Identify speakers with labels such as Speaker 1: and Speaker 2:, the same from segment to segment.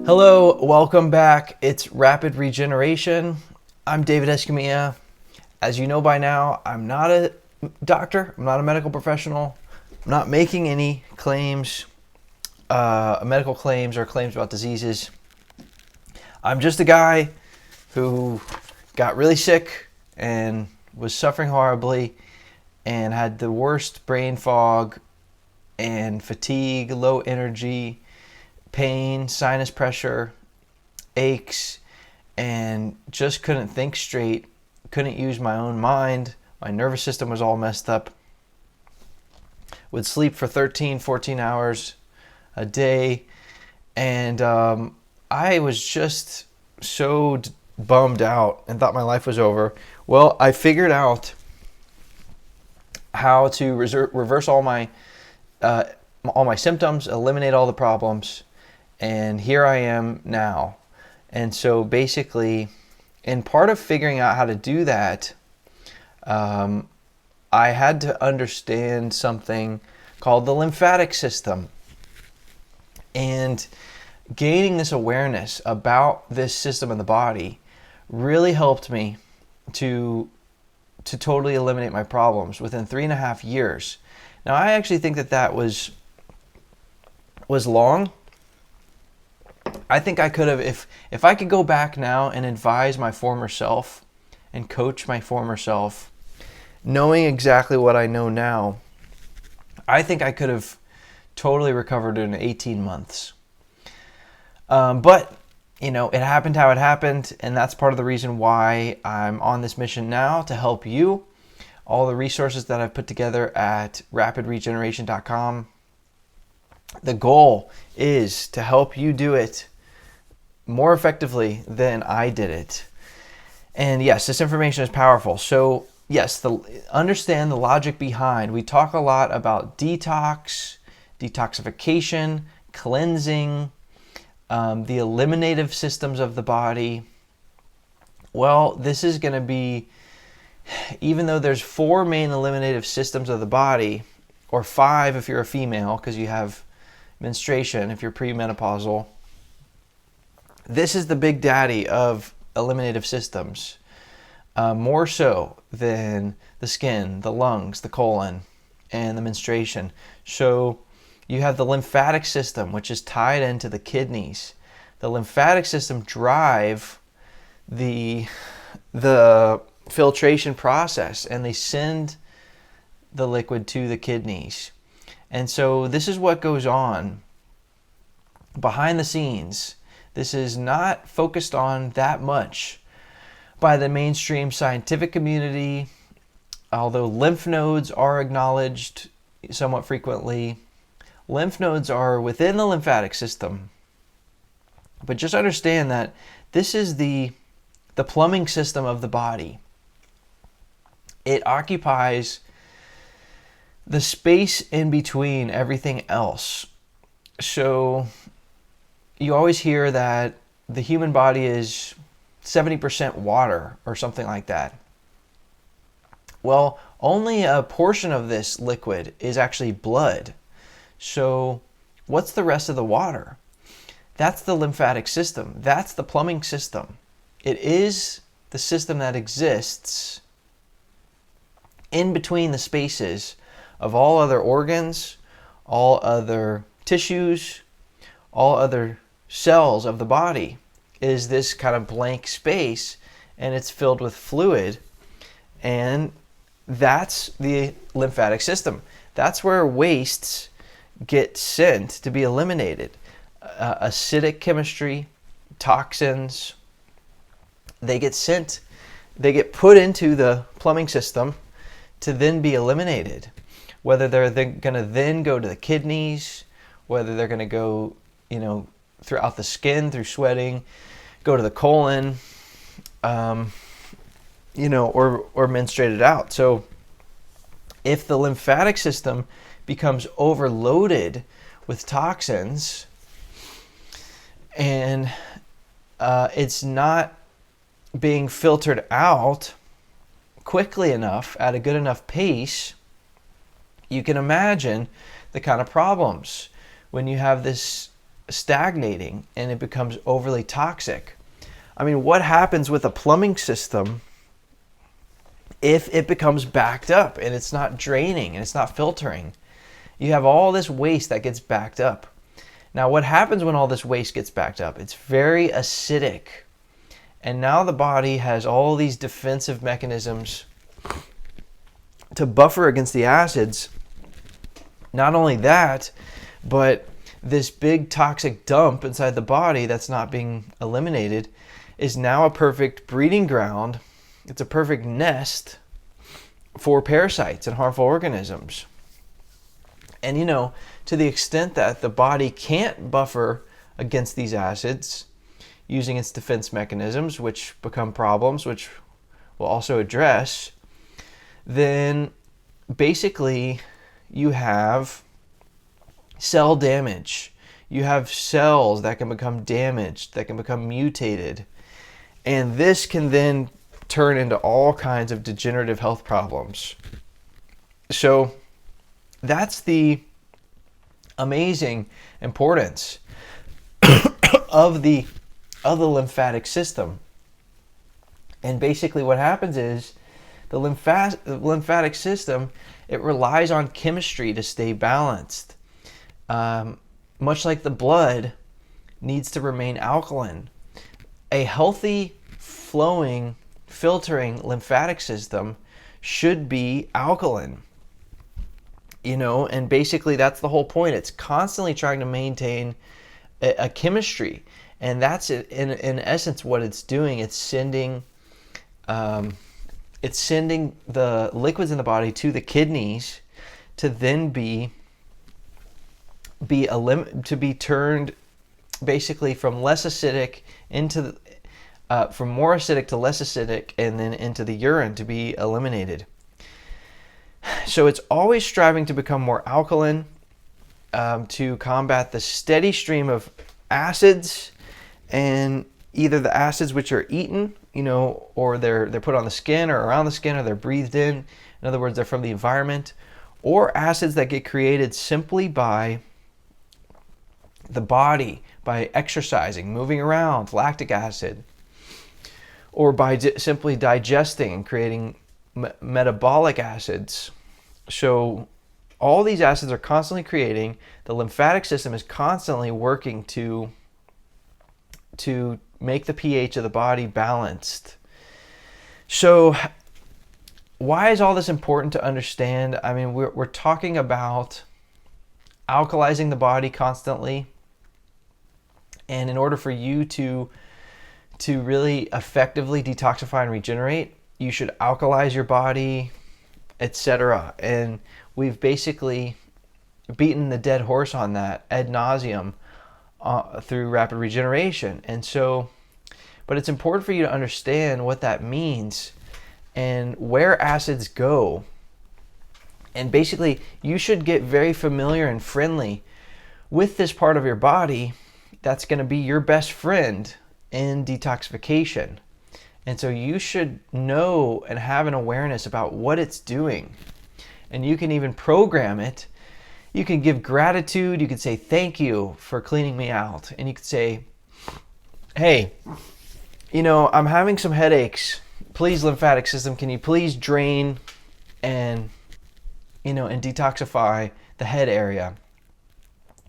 Speaker 1: Hello, welcome back. It's Rapid Regeneration. I'm David Escamilla. As you know by now, I'm not a doctor. I'm not a medical professional. I'm not making any claims, medical claims or claims about diseases. I'm just a guy who got really sick and was suffering horribly and had the worst brain fog and fatigue, low energy, pain, sinus pressure, aches, and just couldn't think straight, couldn't use my own mind. My nervous system was all messed up. Would sleep for 13, 14 hours a day. And I was just so bummed out and thought my life was over. Well, I figured out how to reverse all my symptoms, eliminate all the problems. And here I am now. And so basically, in part of figuring out how to do that, I had to understand something called the lymphatic system. And gaining this awareness about this system in the body really helped me to totally eliminate my problems within 3.5 years. Now, I actually think that was long. I think I could have, if I could go back now and advise my former self and coach my former self, knowing exactly what I know now, I think I could have totally recovered in 18 months. But, you know, it happened how it happened, and that's part of the reason why I'm on this mission now, to help you. All the resources that I've put together at rapidregeneration.com. The goal is to help you do it more effectively than I did it. And yes, this information is powerful. So yes, understand the logic behind. We talk a lot about detox, detoxification, cleansing, the eliminative systems of the body. Well, this is going to be, even though there's 4 main eliminative systems of the body, or 5 if you're a female, because you have menstruation if you're premenopausal. This is the big daddy of eliminative systems, more so than the skin, the lungs, the colon, and the menstruation. So you have the lymphatic system, which is tied into the kidneys. The lymphatic system drive the filtration process, and they send the liquid to the kidneys. And so this is what goes on behind the scenes. This is not focused on that much by the mainstream scientific community, although lymph nodes are acknowledged somewhat frequently. Lymph nodes are within the lymphatic system. But just understand that this is the plumbing system of the body. It occupies the space in between everything else. So you always hear that the human body is 70% water or something like that. Well, only a portion of this liquid is actually blood. So what's the rest of the water? That's the lymphatic system. That's the plumbing system. It is the system that exists in between the spaces of all other organs, all other tissues, all other cells of the body. Is this kind of blank space, and it's filled with fluid, and that's the lymphatic system. That's where wastes get sent to be eliminated. Acidic chemistry, toxins, they get put into the plumbing system to then be eliminated. Whether they're going to then go to the kidneys, whether they're going to go, throughout the skin through sweating, go to the colon, or menstruated out. So if the lymphatic system becomes overloaded with toxins and it's not being filtered out quickly enough at a good enough pace, you can imagine the kind of problems when you have this stagnating and it becomes overly toxic. I mean, what happens with a plumbing system if it becomes backed up and it's not draining and it's not filtering? You have all this waste that gets backed up. Now, what happens when all this waste gets backed up? It's very acidic. And now the body has all these defensive mechanisms to buffer against the acids. Not only that, but this big toxic dump inside the body that's not being eliminated is now a perfect breeding ground. It's a perfect nest for parasites and harmful organisms. And to the extent that the body can't buffer against these acids using its defense mechanisms, which become problems, which we'll also address, then basically you have cell damage. You have cells that can become damaged, that can become mutated. And this can then turn into all kinds of degenerative health problems. So that's the amazing importance of the lymphatic system. And basically what happens is the lymphatic system, it relies on chemistry to stay balanced. Much like the blood needs to remain alkaline. A healthy, flowing, filtering lymphatic system should be alkaline. And basically that's the whole point. It's constantly trying to maintain a chemistry. And that's in essence what it's doing. It's sending the liquids in the body to the kidneys to then be turned basically from less acidic from more acidic to less acidic, and then into the urine to be eliminated. So it's always striving to become more alkaline, to combat the steady stream of acids, and either the acids which are eaten, or they're put on the skin or around the skin, or they're breathed in. In other words, they're from the environment, or acids that get created simply by the body, by exercising, moving around, lactic acid, or by simply digesting and creating metabolic acids. So all these acids are constantly creating. The lymphatic system is constantly working to make the pH of the body balanced. So why is all this important to understand? I mean, we're talking about alkalizing the body constantly. And in order for you to really effectively detoxify and regenerate, you should alkalize your body, etc. And we've basically beaten the dead horse on that ad nauseum through rapid regeneration. And so, but it's important for you to understand what that means and where acids go. And basically, you should get very familiar and friendly with this part of your body that's going to be your best friend in detoxification. And so you should know and have an awareness about what it's doing. And you can even program it. You can give gratitude. You can say, thank you for cleaning me out. And you could say, hey, I'm having some headaches. Please, lymphatic system, can you please drain and detoxify the head area?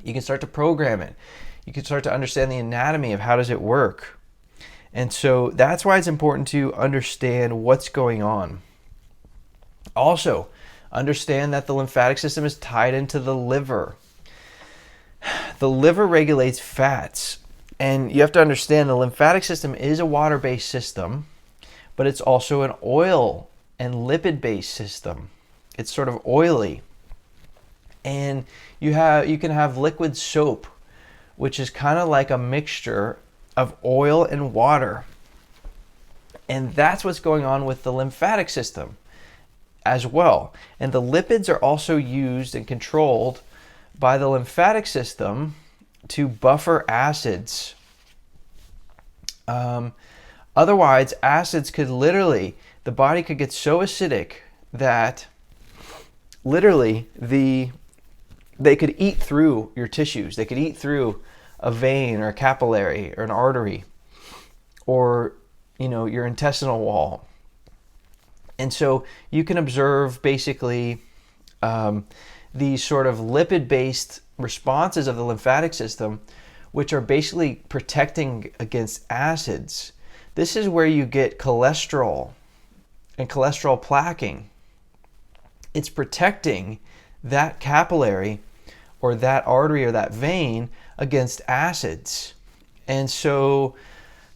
Speaker 1: You can start to program it. You can start to understand the anatomy of how does it work. And so that's why it's important to understand what's going on. Also, understand that the lymphatic system is tied into the liver. The liver regulates fats. And you have to understand the lymphatic system is a water-based system, but it's also an oil and lipid-based system. It's sort of oily. And you can have liquid soap, which is kind of like a mixture of oil and water. And that's what's going on with the lymphatic system as well. And the lipids are also used and controlled by the lymphatic system to buffer acids. Otherwise, acids could the body could get so acidic that literally they could eat through your tissues. They could eat through a vein or a capillary or an artery, or your intestinal wall. And so you can observe basically these sort of lipid-based responses of the lymphatic system, which are basically protecting against acids. This is where you get cholesterol and cholesterol plaquing. It's protecting that capillary or that artery or that vein against acids. And so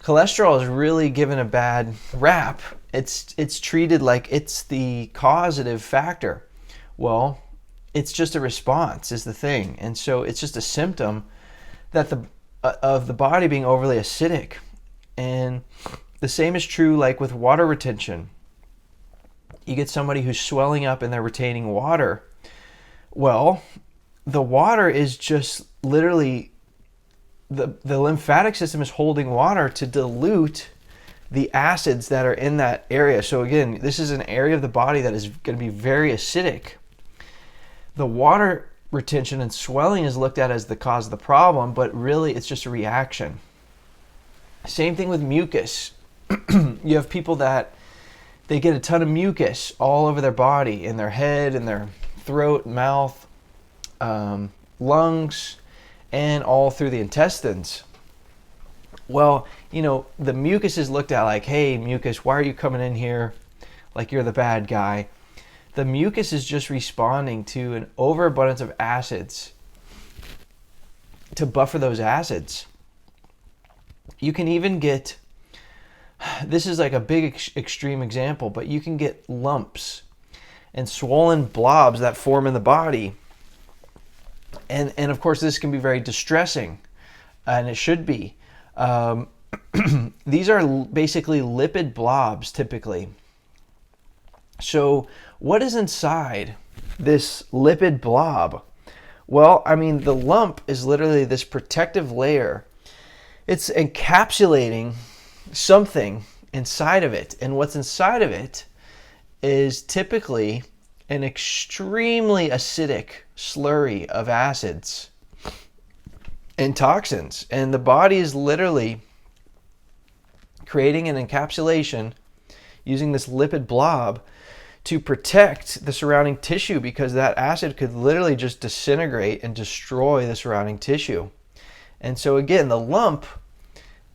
Speaker 1: cholesterol is really given a bad rap. It's treated like it's the causative factor. Well, it's just a response is the thing. And so it's just a symptom that of the body being overly acidic. And the same is true like with water retention. You get somebody who's swelling up and they're retaining water. Well, the water is just literally, the lymphatic system is holding water to dilute the acids that are in that area. So again, this is an area of the body that is going to be very acidic. The water retention and swelling is looked at as the cause of the problem, but really it's just a reaction. Same thing with mucus. You have people that they get a ton of mucus all over their body, in their head, in their throat, mouth, lungs, and all through the intestines. Well, the mucus is looked at like, hey, mucus, why are you coming in here like you're the bad guy? The mucus is just responding to an overabundance of acids to buffer those acids. You can even get, this is like a big extreme example, but you can get lumps and swollen blobs that form in the body. And of course, this can be very distressing, and it should be. These are basically lipid blobs typically. So what is inside this lipid blob? Well, the lump is literally this protective layer. It's encapsulating something inside of it. And what's inside of it is typically an extremely acidic slurry of acids and toxins. And the body is literally creating an encapsulation using this lipid blob to protect the surrounding tissue, because that acid could literally just disintegrate and destroy the surrounding tissue. And so again, the lump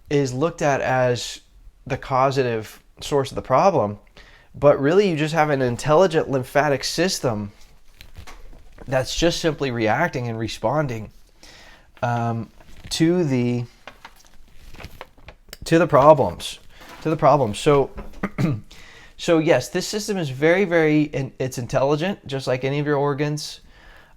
Speaker 1: is looked at as the causative source of the problem, but really you just have an intelligent lymphatic system that's just simply reacting and responding to the problems. So yes, this system is very, it's intelligent, just like any of your organs.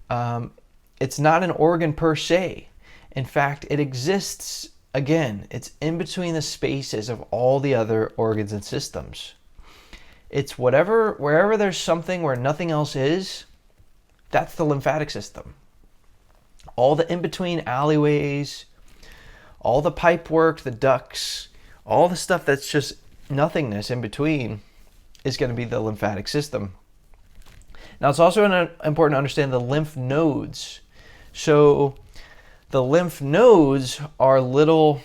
Speaker 1: It's not an organ per se. In fact, it exists, again, it's in between the spaces of all the other organs and systems. It's wherever there's something where nothing else is, that's the lymphatic system. All the in-between alleyways, all the pipe work, the ducts, all the stuff that's just nothingness in between is going to be the lymphatic system. Now, it's also important to understand the lymph nodes. So the lymph nodes are little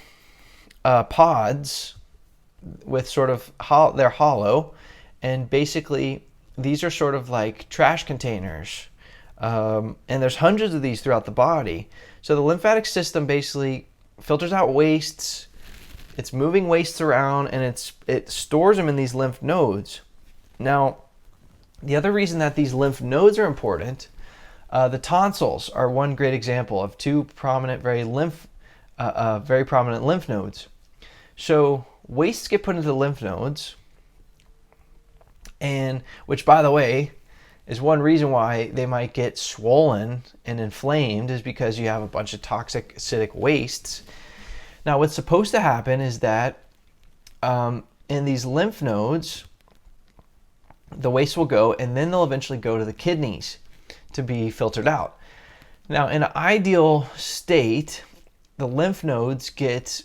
Speaker 1: pods with sort of, they're hollow, and basically these are sort of like trash containers. And there's hundreds of these throughout the body. So the lymphatic system basically filters out wastes. It's moving wastes around, and it stores them in these lymph nodes. Now, the other reason that these lymph nodes are important, the tonsils are one great example of two prominent, very prominent lymph nodes. So wastes get put into the lymph nodes, and which, by the way, is one reason why they might get swollen and inflamed, is because you have a bunch of toxic acidic wastes. Now, what's supposed to happen is that in these lymph nodes, the waste will go, and then they'll eventually go to the kidneys to be filtered out. Now, in an ideal state, the lymph nodes get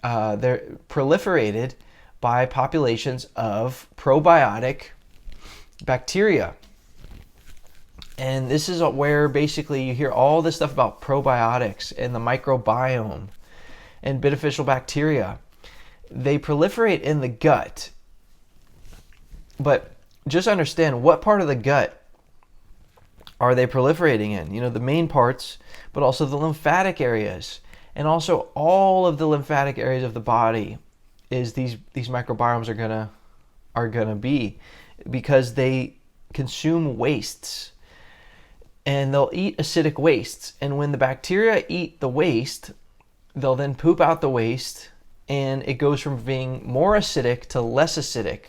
Speaker 1: they're proliferated by populations of probiotic bacteria. And this is where basically you hear all this stuff about probiotics and the microbiome and beneficial bacteria. They proliferate in the gut. But just understand, what part of the gut are they proliferating in? You know, the main parts, but also the lymphatic areas. And also all of the lymphatic areas of the body is these microbiomes are gonna be, because they consume wastes. And they'll eat acidic wastes. And when the bacteria eat the waste, they'll then poop out the waste, and it goes from being more acidic to less acidic.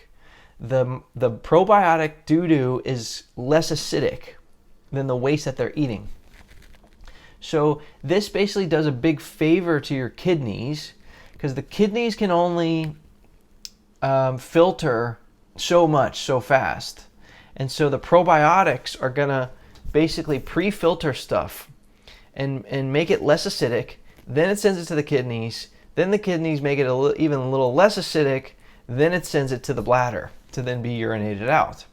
Speaker 1: The probiotic doo-doo is less acidic than the waste that they're eating. So this basically does a big favor to your kidneys, because the kidneys can only filter so much so fast. And so the probiotics are gonna basically pre-filter stuff and make it less acidic. Then it sends it to the kidneys. Then the kidneys make it even a little less acidic. Then it sends it to the bladder to then be urinated out.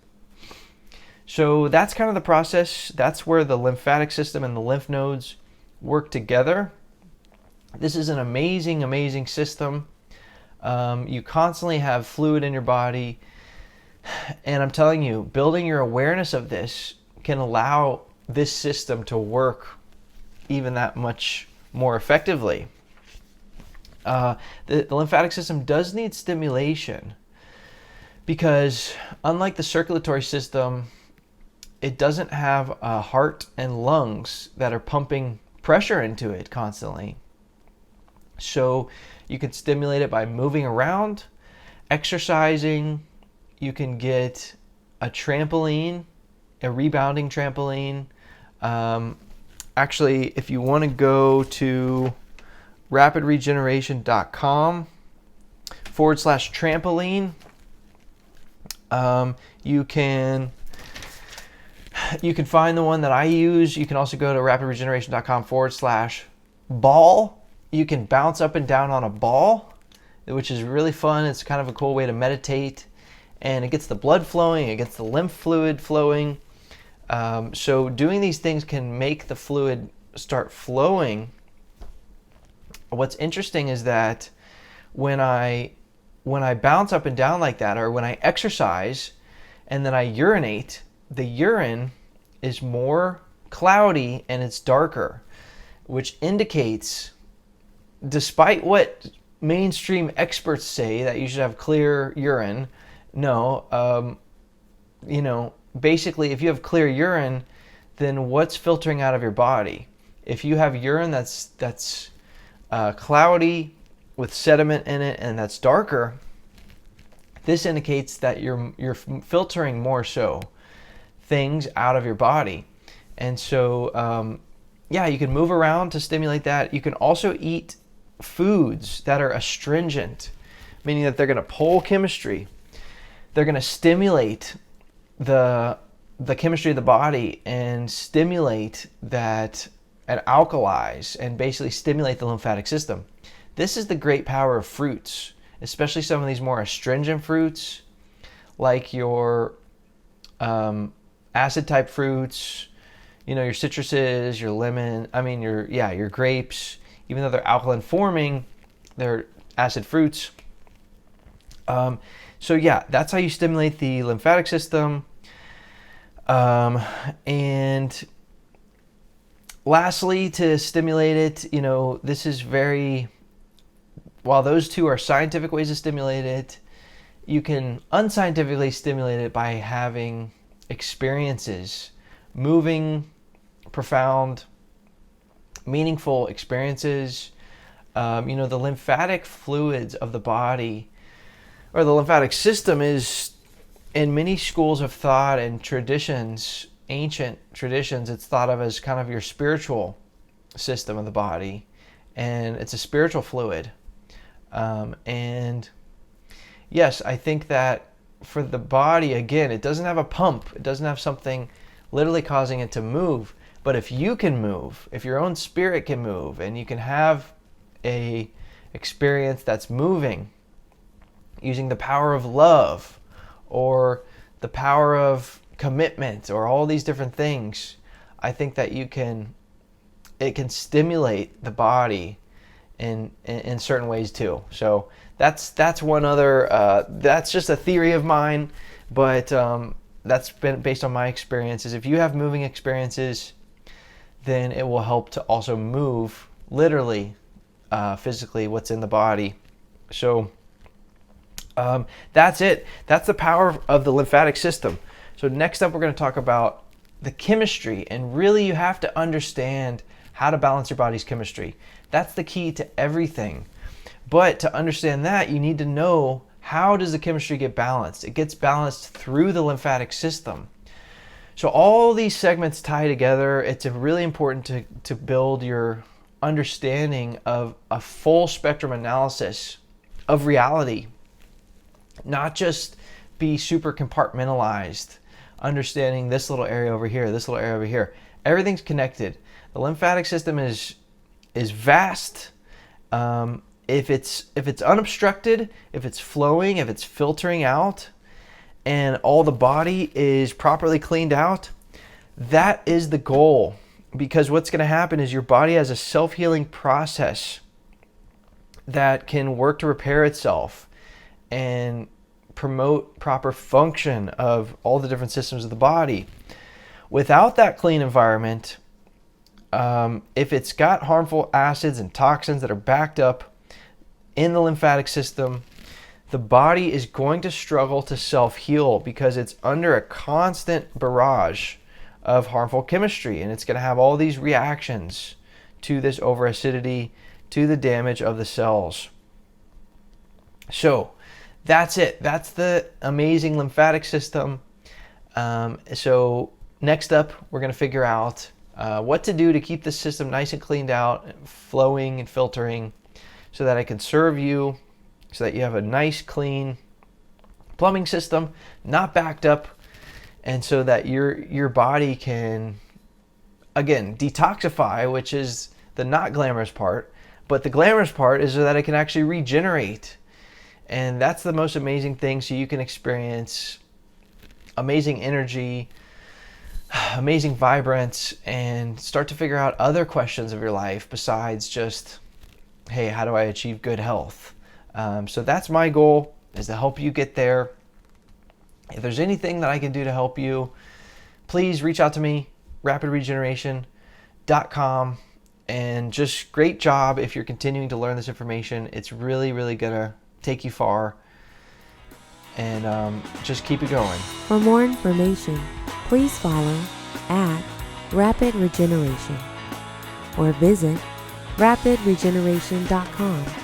Speaker 1: So that's kind of the process. That's where the lymphatic system and the lymph nodes work together. This is an amazing, amazing system. You constantly have fluid in your body. And I'm telling you, building your awareness of this can allow this system to work even that much more effectively. The lymphatic system does need stimulation, because unlike the circulatory system, it doesn't have a heart and lungs that are pumping pressure into it constantly. So you can stimulate it by moving around, exercising. You can get a trampoline, a rebounding trampoline. Actually, if you want to go to rapidregeneration.com/trampoline, you can find the one that I use. You can also go to rapidregeneration.com/ball. You can bounce up and down on a ball, which is really fun. It's kind of a cool way to meditate, and it gets the blood flowing, it gets the lymph fluid flowing. So doing these things can make the fluid start flowing. What's interesting is that when I bounce up and down like that, or when I exercise and then I urinate, the urine is more cloudy and it's darker, which indicates, despite what mainstream experts say that you should have clear urine, no, basically, if you have clear urine, then what's filtering out of your body? If you have urine that's cloudy with sediment in it and that's darker, this indicates that you're filtering more so things out of your body. And so, you can move around to stimulate that. You can also eat foods that are astringent, meaning that they're going to pull chemistry. They're going to stimulate the chemistry of the body and stimulate that and alkalize and basically stimulate the lymphatic system. This is the great power of fruits, especially some of these more astringent fruits, like your acid type fruits, your citruses, your lemon, your grapes. Even though they're alkaline forming, they're acid fruits. That's how you stimulate the lymphatic system. And lastly, to stimulate it, this is while those two are scientific ways to stimulate it, you can unscientifically stimulate it by having experiences, moving, profound, meaningful experiences. The lymphatic fluids of the body, or the lymphatic system, is, in many schools of thought and traditions, ancient traditions, it's thought of as kind of your spiritual system of the body, and it's a spiritual fluid. And yes, I think that for the body, again, it doesn't have a pump. It doesn't have something literally causing it to move. But if you can move, if your own spirit can move, and you can have a experience that's moving using the power of love or the power of commitment or all these different things, I think that it can stimulate the body in certain ways too. So that's one other, that's just a theory of mine, but that's been based on my experiences. If you have moving experiences, then it will help to also move literally, physically what's in the body. So that's it. That's the power of the lymphatic system. So next up, we're going to talk about the chemistry, and really you have to understand how to balance your body's chemistry. That's the key to everything. But to understand that, you need to know, how does the chemistry get balanced? It gets balanced through the lymphatic system. So all these segments tie together. It's really important to build your understanding of a full spectrum analysis of reality, not just be super compartmentalized, understanding this little area over here, this little area over here. Everything's connected. The lymphatic system is vast. If it's unobstructed, if it's flowing, if it's filtering out, and all the body is properly cleaned out, that is the goal. Because what's going to happen is your body has a self-healing process that can work to repair itself and promote proper function of all the different systems of the body. Without that clean environment, if it's got harmful acids and toxins that are backed up in the lymphatic system, the body is going to struggle to self-heal because it's under a constant barrage of harmful chemistry, and it's going to have all these reactions to this overacidity, to the damage of the cells. So that's it. That's the amazing lymphatic system. So next up, we're going to figure out what to do to keep the system nice and cleaned out, flowing and filtering, so that it can serve you, so that you have a nice, clean plumbing system, not backed up, and so that your body can, again, detoxify, which is the not glamorous part. But the glamorous part is so that it can actually regenerate. And that's the most amazing thing, so you can experience amazing energy, amazing vibrance, and start to figure out other questions of your life besides just, hey, how do I achieve good health? So that's my goal, is to help you get there. If there's anything that I can do to help you, please reach out to me, rapidregeneration.com. And just great job if you're continuing to learn this information. It's really, really gonna take you far. And just keep it going.
Speaker 2: For more information, please follow @Rapid Regeneration or visit rapidregeneration.com.